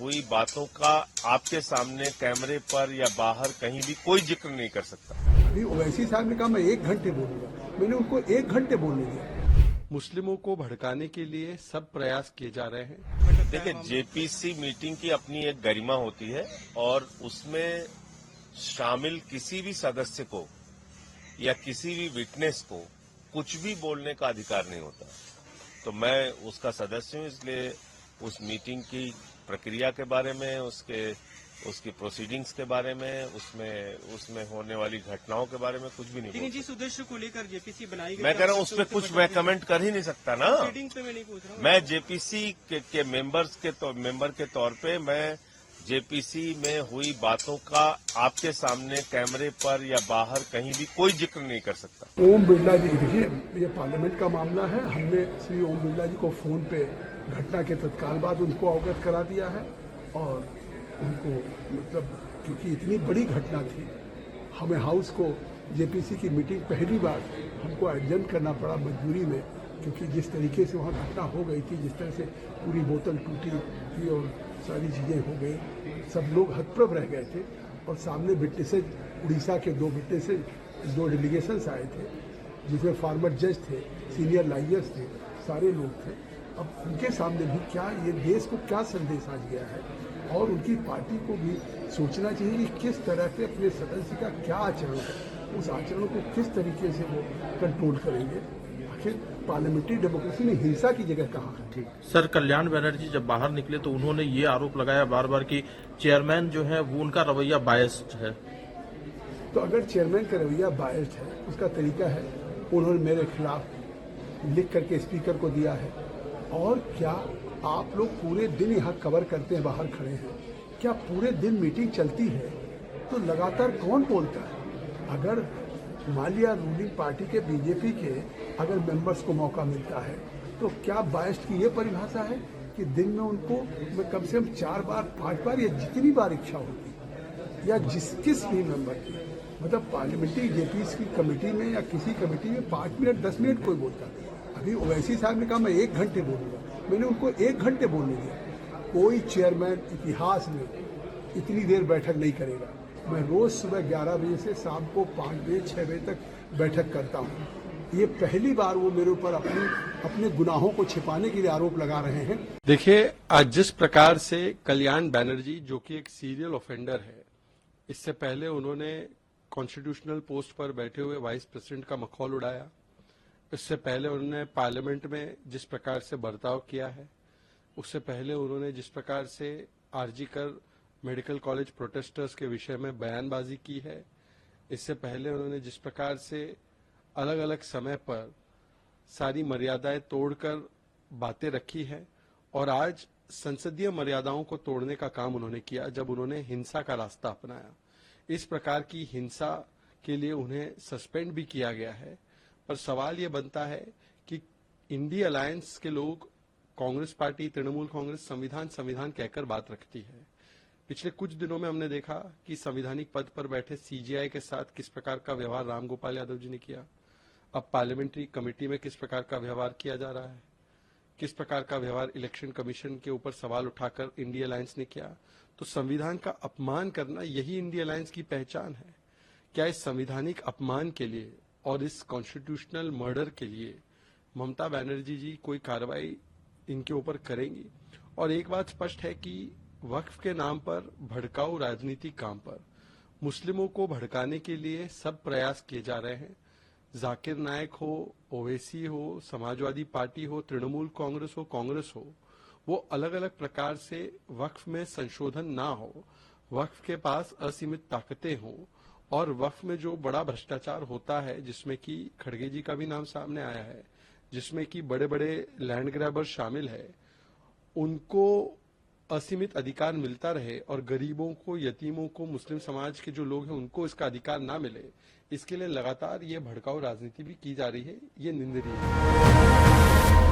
हुई बातों का आपके सामने कैमरे पर या बाहर कहीं भी कोई जिक्र नहीं कर सकता। अभी ओवैसी साहब ने कहा मैं 1 घंटे बोलूंगा, मैंने उनको 1 घंटे बोलने दिया। मुस्लिमों को भड़काने के लिए सब प्रयास किए जा रहे हैं। देखिए, जेपीसी मीटिंग की अपनी एक गरिमा होती है और उसमें शामिल किसी भी सदस्य को या किसी भी विटनेस को कुछ भी बोलने का अधिकार नहीं होता। तो मैं उसका सदस्य हूं, इसलिए उस मीटिंग की प्रक्रिया के बारे में, उसकी प्रोसीडिंग्स के बारे में, उसमें होने वाली घटनाओं के बारे में कुछ भी नहीं बोल जिस उद्देश्य को लेकर जेपीसी बनाई गई, मैं कह रहा हूं उस पर कुछ मैं कमेंट कर ही नहीं सकता ना। प्रोसीडिंग्स पे मैं नहीं पूछ रहा हूं। मैं जेपीसी के मेंबर के तौर पे मैं जेपीसी में हुई बातों का आपके सामने कैमरे पर या बाहर कहीं भी कोई जिक्र नहीं कर सकता। ओम बिरला जी, देखिए ये पार्लियामेंट का मामला है। हमने श्री ओम बिरला जी को फोन पे घटना के तत्काल बाद उनको अवगत करा दिया है और उनको मतलब क्योंकि इतनी बड़ी घटना थी, हमें हाउस को जेपीसी की मीटिंग पहली बार हमको एडजर्न करना पड़ा मजबूरी में, क्योंकि जिस तरीके से वहाँ घटना हो गई थी, जिस तरह से पूरी बोतल टूटी थी और सारी चीज़ें हो गई, सब लोग हतप्रभ रह गए थे। और सामने विटनेसेज, उड़ीसा के 2 विटनेसेज, 2 डेलीगेशंस आए थे जिसमें फार्मर जज थे, सीनियर लॉयर्स थे, सारे लोग थे। अब उनके सामने भी क्या ये देश को क्या संदेश आज गया है और उनकी पार्टी को भी सोचना चाहिए कि किस तरह से अपने सदस्य का क्या आचरण है, उस आचरण को किस तरीके से वो कंट्रोल करेंगे। आखिर पार्लियामेंट्री डेमोक्रेसी में हिंसा की जगह कहाँ है? ठीक सर, कल्याण बनर्जी जब बाहर निकले तो उन्होंने ये आरोप लगाया बार बार कि चेयरमैन जो है वो उनका रवैया बायस्ड है। तो अगर चेयरमैन का रवैया बायस्ड है, उसका तरीका है, उन्होंने मेरे खिलाफ लिख करके स्पीकर को दिया है। और क्या आप लोग पूरे दिन यहाँ कवर करते हैं, बाहर खड़े हैं, क्या पूरे दिन मीटिंग चलती है तो लगातार कौन बोलता है? अगर मान लिया रूलिंग पार्टी के बीजेपी के अगर मेंबर्स को मौका मिलता है तो क्या बायस्ड की ये परिभाषा है कि दिन में उनको कम से कम 4 बार 5 बार या जितनी बार इच्छा होती या किस भी मेंबर की, मतलब पार्लियामेंट्री जेपीसी की कमेटी में या किसी कमेटी में 5 मिनट 10 मिनट कोई बोलता है। अभी ओवैसी साहब ने कहा मैं 1 घंटे बोलूंगा, मैंने उनको 1 घंटे बोलने दिया। कोई चेयरमैन इतिहास में इतनी देर बैठक नहीं करेगा। मैं रोज सुबह 11 बजे से शाम को 5 बजे 6 बजे तक बैठक करता हूँ। ये पहली बार वो मेरे ऊपर अपने गुनाहों को छिपाने के लिए आरोप लगा रहे हैं। देखिए, आज जिस प्रकार से कल्याण बनर्जी जो कि एक सीरियल ऑफेंडर है, इससे पहले उन्होंने कॉन्स्टिट्यूशनल पोस्ट पर बैठे हुए वाइस प्रेसिडेंट का मखौल उड़ाया, इससे पहले उन्होंने पार्लियामेंट में जिस प्रकार से बर्ताव किया है, उससे पहले उन्होंने जिस प्रकार से आरजी कर मेडिकल कॉलेज प्रोटेस्टर्स के विषय में बयानबाजी की है, इससे पहले उन्होंने जिस प्रकार से अलग अलग समय पर सारी मर्यादाएं तोड़कर बातें रखी है, और आज संसदीय मर्यादाओं को तोड़ने का काम उन्होंने किया जब उन्होंने हिंसा का रास्ता अपनाया। इस प्रकार की हिंसा के लिए उन्हें सस्पेंड भी किया गया है। पर सवाल ये बनता है कि इंडिया अलायंस के लोग, कांग्रेस पार्टी, तृणमूल कांग्रेस संविधान कहकर बात रखती है। पिछले कुछ दिनों में हमने देखा कि संवैधानिक पद पर बैठे सीजेआई के साथ किस प्रकार का व्यवहार रामगोपाल यादव जी ने किया, अब पार्लियामेंट्री कमेटी में किस प्रकार का व्यवहार किया जा रहा है, किस प्रकार का व्यवहार इलेक्शन कमीशन के ऊपर सवाल उठाकर इंडिया अलायंस ने किया। तो संविधान का अपमान करना, यही इंडिया अलायंस की पहचान है। क्या इस संवैधानिक अपमान के लिए और इस कॉन्स्टिट्यूशनल मर्डर के लिए ममता बनर्जी जी कोई कार्रवाई इनके ऊपर करेंगी? और एक बात स्पष्ट है कि वक्फ के नाम पर भड़काऊ राजनीतिक काम पर मुस्लिमों को भड़काने के लिए सब प्रयास किए जा रहे हैं। जाकिर नायक हो, ओवैसी हो, समाजवादी पार्टी हो, तृणमूल कांग्रेस हो, वो अलग अलग प्रकार से वक्फ में संशोधन ना हो, वक्फ के पास असीमित ताकतें हों, और वक्फ में जो बड़ा भ्रष्टाचार होता है, जिसमें कि खड़गे जी का भी नाम सामने आया है, जिसमें कि बड़े बड़े लैंड ग्रैबर शामिल है, उनको असीमित अधिकार मिलता रहे और गरीबों को, यतीमों को, मुस्लिम समाज के जो लोग हैं उनको इसका अधिकार ना मिले, इसके लिए लगातार ये भड़काऊ राजनीति भी की जा रही है। ये निंदनीय है।